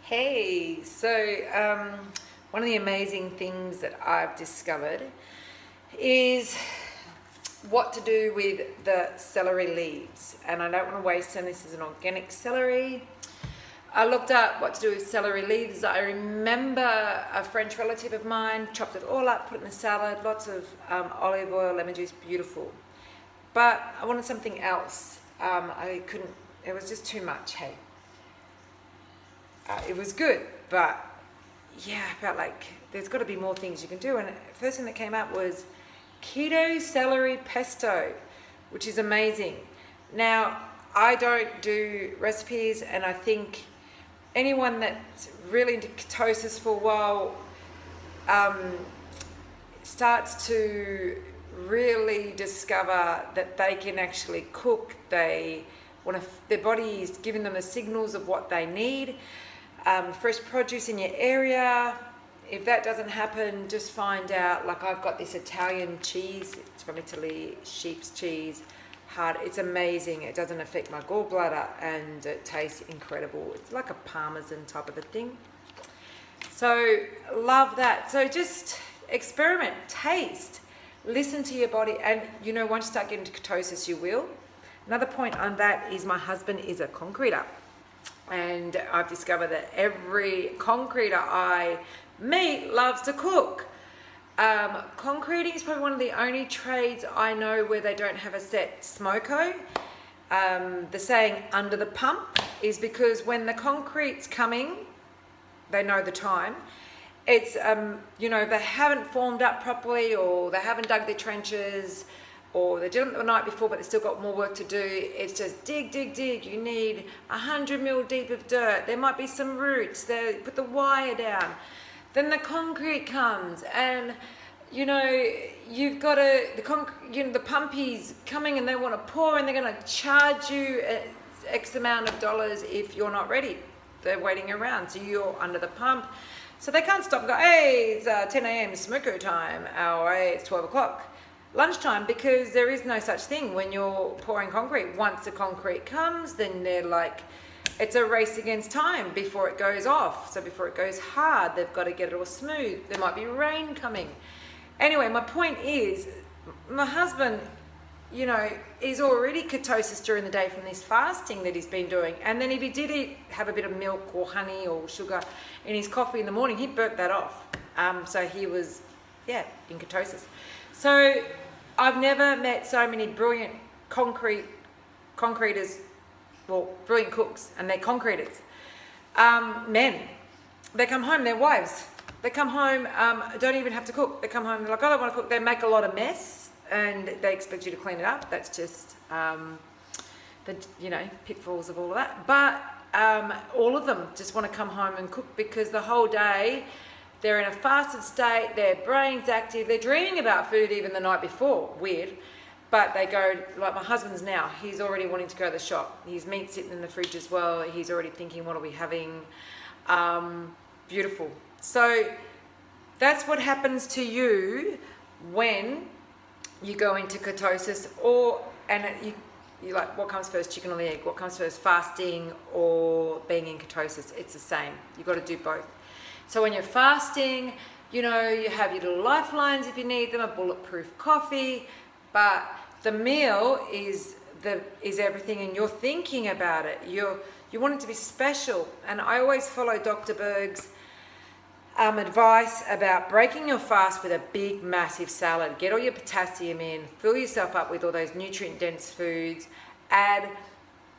Hey, one of the amazing things that I've discovered is what to do with the celery leaves. And I don't want to waste them. This is an organic celery. I looked up what to do with celery leaves. I remember a French relative of mine chopped it all up, put it in a salad, lots of olive oil, lemon juice, beautiful. But I wanted something else. I couldn't, it was just too much, hey. It was good, but yeah, I felt like there's got to be more things you can do. And the first thing that came up was Keto Celery Pesto, which is amazing. Now, I don't do recipes, and I think anyone that's really into ketosis for a while starts to really discover that they can actually cook. Their body is giving them the signals of what they need. Fresh produce in your area. If that doesn't happen, just find out. Like, I've got this Italian cheese. It's from Italy, sheep's cheese. Hard. It's amazing. It doesn't affect my gallbladder, and it tastes incredible. It's like a parmesan type of a thing. So love that. So just experiment, taste, listen to your body, and once you start getting into ketosis, you will. Another point on that is my husband is a concreter. And I've discovered that every concreter I meet loves to cook. Concreting is probably one of the only trades I know where they don't have a set smoko. The saying under the pump is because when the concrete's coming, they know the time. It's, they haven't formed up properly, or they haven't dug their trenches, or they did it the night before, but they still got more work to do. It's just dig, dig, dig. You need 100 mil deep of dirt. There might be some roots. They put the wire down. Then the concrete comes, and you've got the pumpies coming, and they want to pour, and they're going to charge you X amount of dollars if you're not ready. They're waiting around, so you're under the pump. So they can't stop and go, hey, it's 10 a.m. smoko time, or hey, it's 12 o'clock. Lunchtime, because there is no such thing when you're pouring concrete. Once the concrete comes, then they're like, it's a race against time before it goes off. So before it goes hard, they've got to get it all smooth. There might be rain coming. Anyway, my point is, my husband, is already ketosis during the day from this fasting that he's been doing. And then if he did have a bit of milk or honey or sugar in his coffee in the morning, he burnt that off. So he was, in ketosis. So I've never met so many brilliant concreters, well, brilliant cooks, and they're concreters. Men, they come home, their wives, they come home, don't even have to cook. They come home, they're like, I don't want to cook. They make a lot of mess, and they expect you to clean it up. That's just the pitfalls of all of that. But all of them just want to come home and cook, because the whole day they're in a fasted state, their brain's active, they're dreaming about food even the night before. Weird. But they go, like my husband's now, he's already wanting to go to the shop. His meat's sitting in the fridge as well. He's already thinking, what are we having? Beautiful. So that's what happens to you when you go into ketosis, you're like, what comes first, chicken or the egg? What comes first, fasting or being in ketosis? It's the same. You've got to do both. So when you're fasting, you have your little lifelines if you need them, a bulletproof coffee, but the meal is everything, and you're thinking about it. You want it to be special. And I always follow Dr. Berg's advice about breaking your fast with a big, massive salad. Get all your potassium in, fill yourself up with all those nutrient-dense foods, add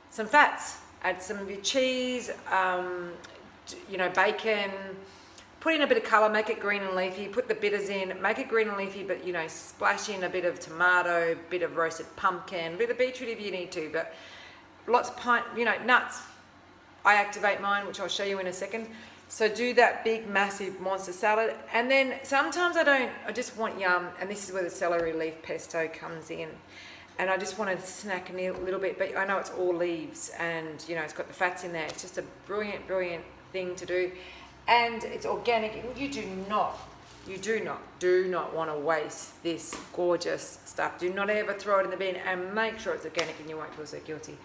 some fats, add some of your cheese, bacon, put in a bit of colour, make it green and leafy, put the bitters in, make it green and leafy, but splash in a bit of tomato, bit of roasted pumpkin, a bit of beetroot if you need to, but lots of nuts. I activate mine, which I'll show you in a second. So do that big, massive monster salad. And then sometimes I just want yum, and this is where the celery leaf pesto comes in. And I just want to snack a little bit, but I know it's all leaves, and it's got the fats in there. It's just a brilliant, brilliant thing to do. And it's organic. You do not want to waste this gorgeous stuff. Do not ever throw it in the bin, and make sure it's organic, and you won't feel so guilty.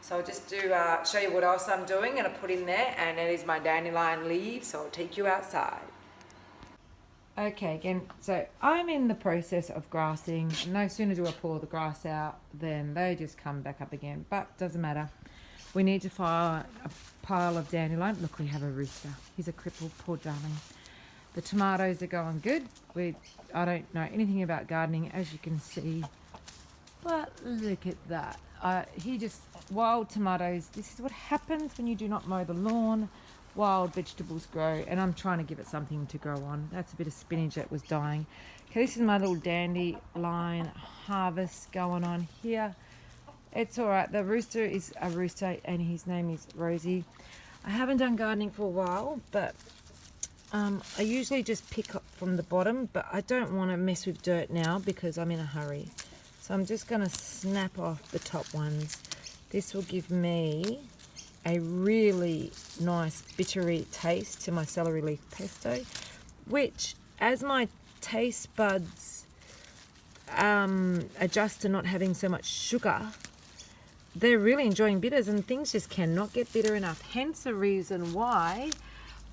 So I'll just show you what else I'm doing, and I put in there, and it is my dandelion leaves, so I'll take you outside. Okay, again, so I'm in the process of grassing. No sooner do I pull the grass out than they just come back up again, but doesn't matter. We need to fire a pile of dandelion. Look, we have a rooster. He's a cripple, poor darling. The tomatoes are going good. I don't know anything about gardening, as you can see, but look at that. Wild tomatoes. This is what happens when you do not mow the lawn. Wild vegetables grow, and I'm trying to give it something to grow on. That's a bit of spinach that was dying. Okay, this is my little dandelion harvest going on here. It's all right. The rooster is a rooster, and his name is Rosie. I haven't done gardening for a while, but I usually just pick up from the bottom, but I don't want to mess with dirt now because I'm in a hurry. So I'm just going to snap off the top ones. This will give me a really nice bittery taste to my celery leaf pesto, which, as my taste buds adjust to not having so much sugar, they're really enjoying bitters, and things just cannot get bitter enough. Hence the reason why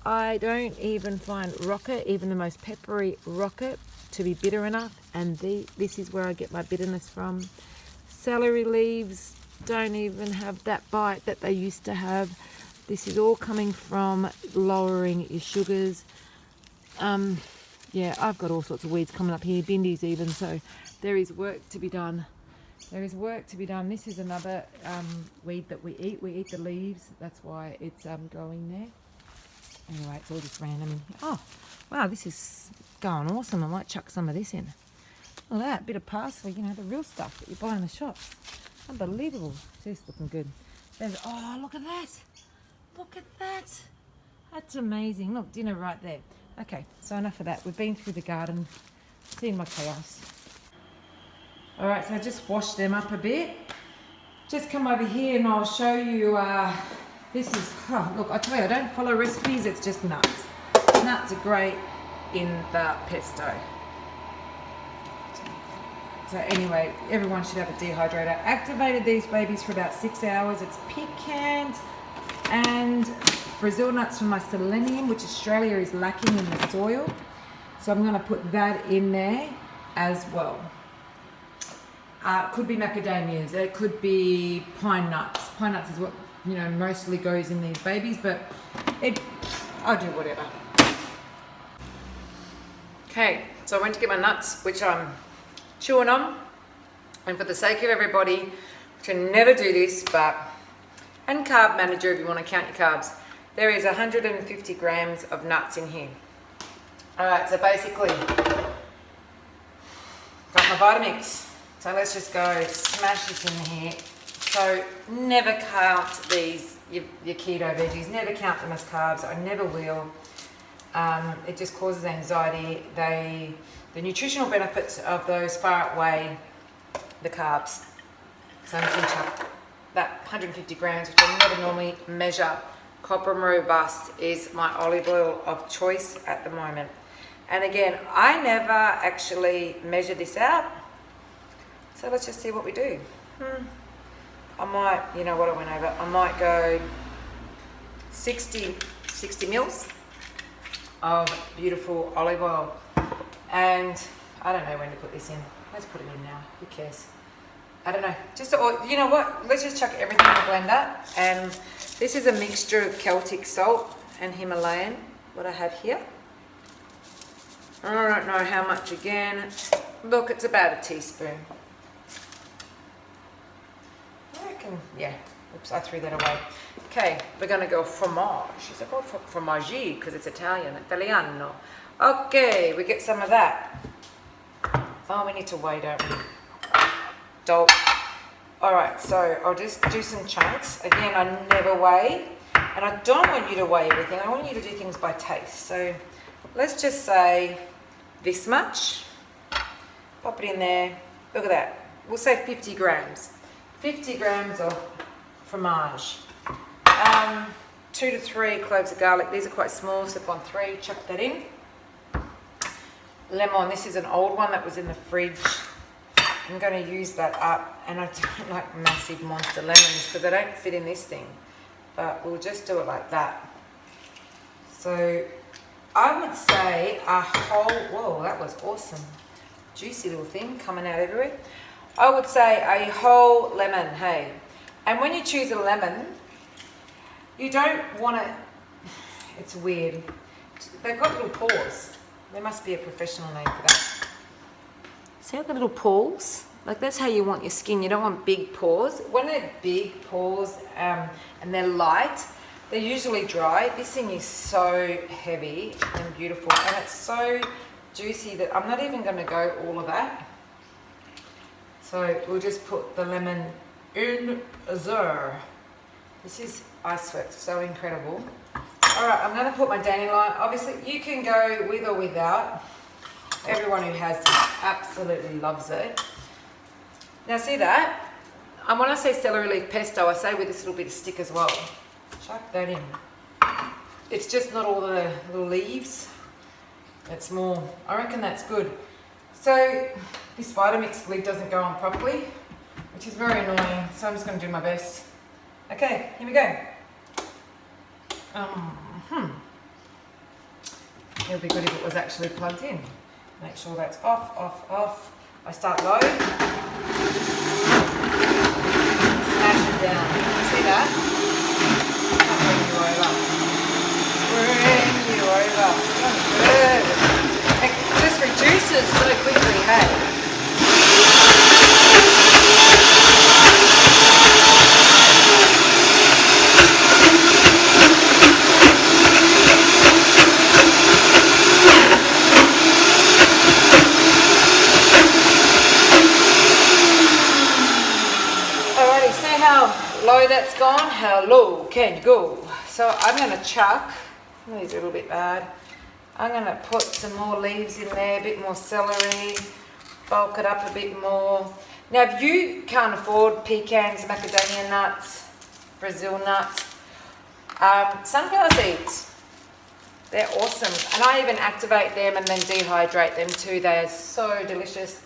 I don't even find rocket, even the most peppery rocket, to be bitter enough, and this is where I get my bitterness from. Celery leaves don't even have that bite that they used to have. This is all coming from lowering your sugars. Yeah, I've got all sorts of weeds coming up here, bindies even, so there is work to be done. There is work to be done. This is another weed that we eat. We eat the leaves. That's why it's growing there. Anyway, it's all just random in here. Oh, wow, this is going awesome. I might chuck some of this in. Look at that, bit of parsley, you know, the real stuff that you buy in the shops. Unbelievable. This is looking good. Oh, look at that. Look at that. That's amazing. Look, dinner right there. Okay, so enough of that. We've been through the garden, seen my chaos. All right, so I just washed them up a bit. Just come over here and I'll show you, this is, look, I tell you, I don't follow recipes, it's just nuts. Nuts are great in the pesto. So anyway, everyone should have a dehydrator. Activated these babies for about 6 hours. It's pecans and Brazil nuts for my selenium, which Australia is lacking in the soil. So I'm going to put that in there as well. It could be macadamias. It could be pine nuts. Pine nuts is what, you know, mostly goes in these babies, but I'll do whatever. Okay, so I went to get my nuts, which I'm chewing on, and for the sake of everybody, which I never do this, and carb manager if you want to count your carbs, there is 150 grams of nuts in here. Alright, so basically, got my Vitamix. So let's just go smash this in here. So never count these, your keto veggies, never count them as carbs. I never will. It just causes anxiety. The nutritional benefits of those far outweigh the carbs. So I'm going to chuck that 150 grams, which I never normally measure. Copper and Robust is my olive oil of choice at the moment. And again, I never actually measure this out. So let's just see what we do. I might, you know what I went over, I might go 60 mils of beautiful olive oil. And I don't know when to put this in. Let's put it in now. Who cares? I don't know. You know what? Let's just chuck everything in the blender. And this is a mixture of Celtic salt and Himalayan, what I have here. I don't know how much again. Look, it's about a teaspoon. I reckon, yeah. Oops, I threw that away. Okay, we're going to go fromage. Is it called fromaggi? Because it's Italiano. Okay, we get some of that. Oh, we need to weigh, don't we? Dope. Alright, so I'll just do some chunks. Again, I never weigh. And I don't want you to weigh everything. I want you to do things by taste. So let's just say this much. Pop it in there. Look at that. We'll say 50 grams. 50 grams of fromage. 2 to 3 cloves of garlic. These are quite small, so I've gone 3. Chuck that in. Lemon. This is an old one that was in the fridge. I'm going to use that up, and I don't like massive monster lemons because they don't fit in this thing, but we'll just do it like that. So I would say a whole, whoa, that was awesome. Juicy little thing coming out everywhere. I would say a whole lemon, hey. And when you choose a lemon, you don't want to, it's weird. They've got little pores. There must be a professional name for that. See how the little pores? Like that's how you want your skin. You don't want big pores. When they're big pores and they're light, they're usually dry. This thing is so heavy and beautiful, and it's so juicy that I'm not even going to go all of that. So we'll just put the lemon in there. This is, I swear, so incredible. All right, I'm going to put my dandelion. Obviously, you can go with or without. Everyone who has this absolutely loves it. Now, see that? And when I say celery leaf pesto, I say with this little bit of stick as well. Chuck that in. It's just not all the little leaves. It's more, I reckon that's good. So this Vitamix lid doesn't go on properly, which is very annoying. So I'm just going to do my best. Okay, here we go. It would be good if it was actually plugged in. Make sure that's off, off, off. I start low. Smash it down. See that? I'll bring you over. Bring you over. Good. It just reduces so quickly, hey? Low that's gone, how low can you go? So I'm going to chuck, these are a little bit bad, I'm going to put some more leaves in there, a bit more celery, bulk it up a bit more. Now if you can't afford pecans, macadamia nuts, Brazil nuts, sunflower seeds, they're awesome. And I even activate them and then dehydrate them too, they are so delicious.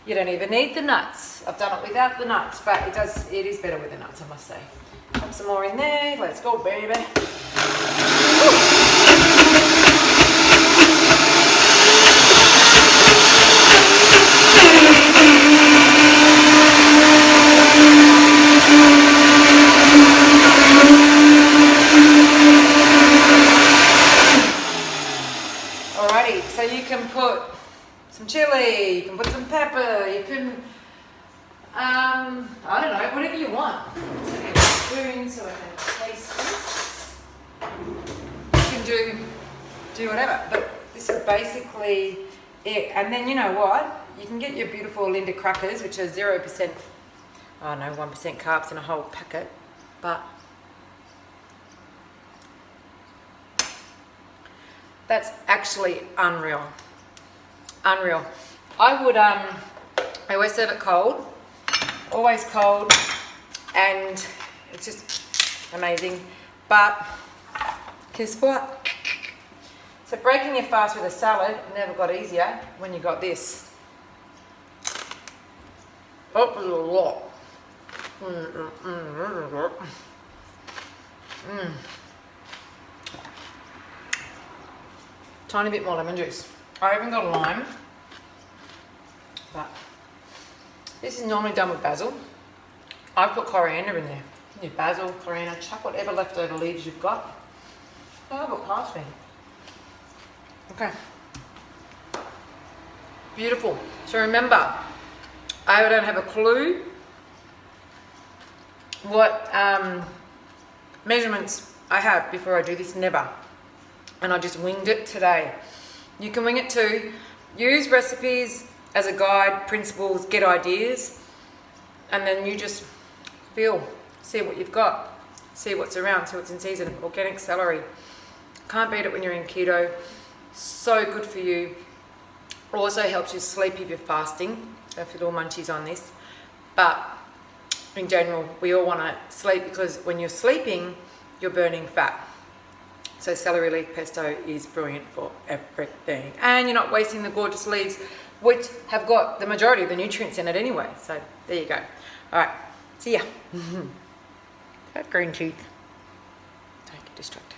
You don't even need the nuts. I've done it without the nuts, but it is better with the nuts, I must say. Put some more in there. Let's go, baby. Alrighty, so you can put some chili, you can put some pepper, you can, I don't know, whatever you want. So get a spoon so I can taste this. You can do whatever, but this is basically it. And then you know what? You can get your beautiful Linda crackers, which are 0%, oh no, 1% carbs in a whole packet, but that's actually unreal. Unreal. I would, I always serve it cold, always cold, and it's just amazing. But guess what? So breaking your fast with a salad never got easier when you got this. Oh, there's a lot. Tiny bit more lemon juice. I even got a lime, but this is normally done with basil. I put coriander in there. You need basil, coriander, chuck whatever leftover leaves you've got. Oh, but past me. Okay. Beautiful. So remember, I don't have a clue what measurements I have before I do this, never. And I just winged it today. You can wing it too. Use recipes as a guide, principles, get ideas, and then you just feel, see what you've got, see what's around, see what's in season. Organic celery. Can't beat it when you're in keto. So good for you. Also helps you sleep if you're fasting. Don't feel all munchies on this. But in general, we all want to sleep because when you're sleeping, you're burning fat. So celery leaf pesto is brilliant for everything. And you're not wasting the gorgeous leaves which have got the majority of the nutrients in it anyway. So there you go. All right, see ya. Green tooth. Don't get distracted.